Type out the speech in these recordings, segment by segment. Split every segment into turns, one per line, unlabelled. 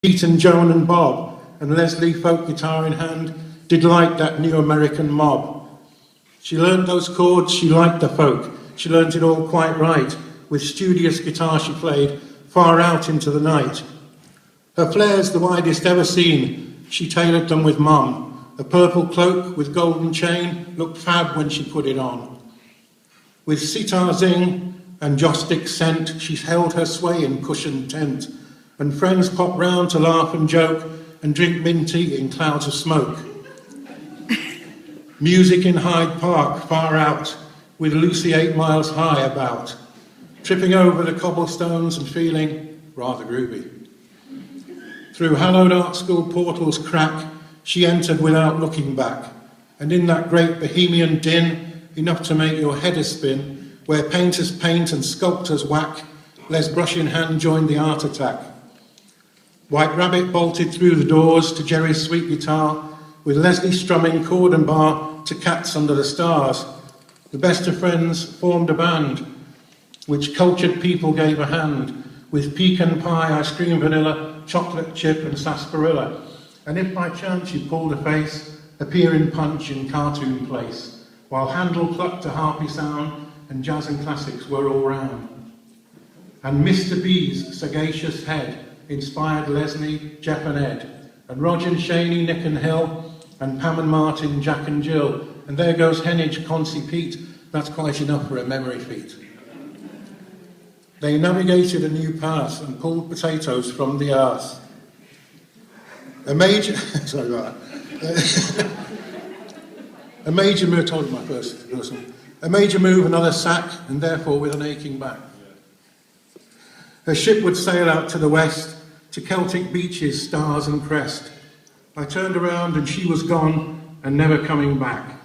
Pete and Joan and Bob, and Lesley, folk guitar in hand, did like that new American mob. She learnt those chords, she liked the folk, she learnt it all quite right. With studious guitar she played, far out into the night. Her flares the widest ever seen, she tailored them with mum. A purple cloak with golden chain looked fab when she put it on. With sitar zing and joss-stick scent, she held her sway in cushioned tent, and friends popped round to laugh and joke and drink minty in clouds of smoke. Music in Hyde Park, far out, with Lucy 8 miles high about, tripping over the cobblestones and feeling rather groovy. Through hallowed art school portals crack, she entered without looking back, and in that great bohemian din, enough to make your head a spin, where painters paint and sculptors whack, Les brush in hand joined the art attack. White Rabbit bolted through the doors to Jerry's sweet guitar, with Lesley strumming chord and bar to Cats Under the Stars. The best of friends formed a band, which cultured people gave a hand, with pecan pie, ice cream vanilla, chocolate chip and sarsaparilla. And if by chance you pulled a face, appear in Punch in Cartoon Place, while Handel plucked a harpy sound and jazz and classics were all round. And Mr. B's sagacious head inspired Lesley, Jeff and Ed, and Roger and Shaney, Nick and Hill, and Pam and Martin, Jack and Jill, and there goes Hennig, Concy, Pete. That's quite enough for a memory feat. They navigated a new path and pulled potatoes from the earth. A major, sorry about that. A major move, I told you my first person. A major move, another sack, and therefore with an aching back. Her ship would sail out to the west, to Celtic beaches, stars and crest. I turned around and she was gone and never coming back.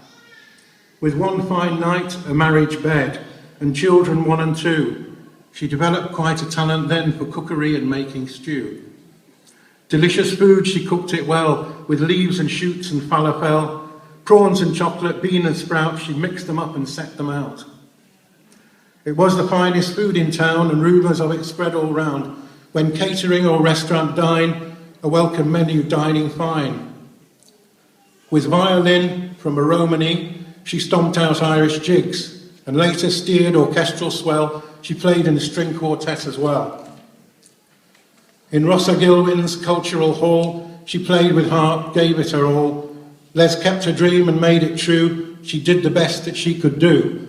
With one fine night, a marriage bed, and children 1 and 2, she developed quite a talent then for cookery and making stew. Delicious food, she cooked it well, with leaves and shoots and falafel, prawns and chocolate, bean and sprout, she mixed them up and set them out. It was the finest food in town, and rumours of it spread all round. When catering or restaurant dine, a welcome menu dining fine. With violin from a Romany, she stomped out Irish jigs, and later steered orchestral swell, she played in a string quartet as well. In Rosagilwyn's Cultural Hall, she played with heart, gave it her all. Les kept her dream and made it true, she did the best that she could do.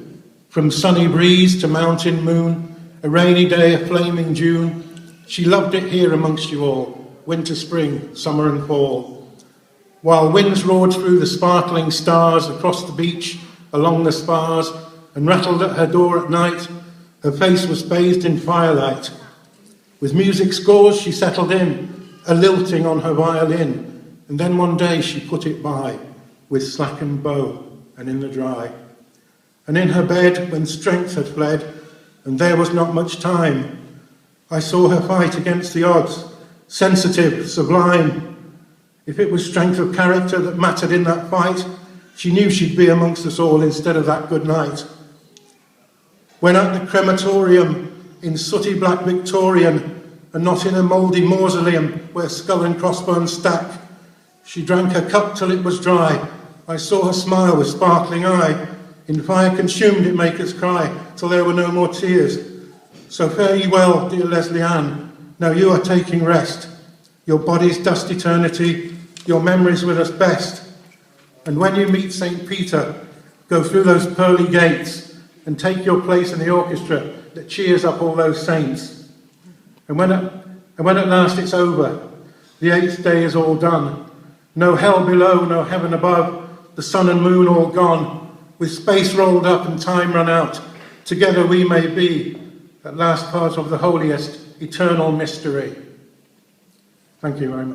From sunny breeze to mountain moon, a rainy day, a flaming June, she loved it here amongst you all, winter, spring, summer and fall. While winds roared through the sparkling stars across the beach, along the spars, and rattled at her door at night, her face was bathed in firelight. With music scores she settled in, a lilting on her violin, and then one day she put it by, with slackened bow and in the dry. And in her bed, when strength had fled, and there was not much time, I saw her fight against the odds, sensitive, sublime. If it was strength of character that mattered in that fight, she knew she'd be amongst us all instead of that good night. When at the crematorium, in sooty black Victorian, and not in a mouldy mausoleum where skull and crossbones stack, she drank her cup till it was dry. I saw her smile with sparkling eye. In fire consumed it make us cry, till there were no more tears. So fare ye well, dear Lesley Ann, now you are taking rest. Your body's dust eternity, your memories with us best. And when you meet St. Peter, go through those pearly gates and take your place in the orchestra that cheers up all those saints. And when at last it's over, the 8th day is all done. No hell below, no heaven above, the sun and moon all gone, with space rolled up and time run out, together we may be, at last part of the holiest, eternal mystery. Thank you very much.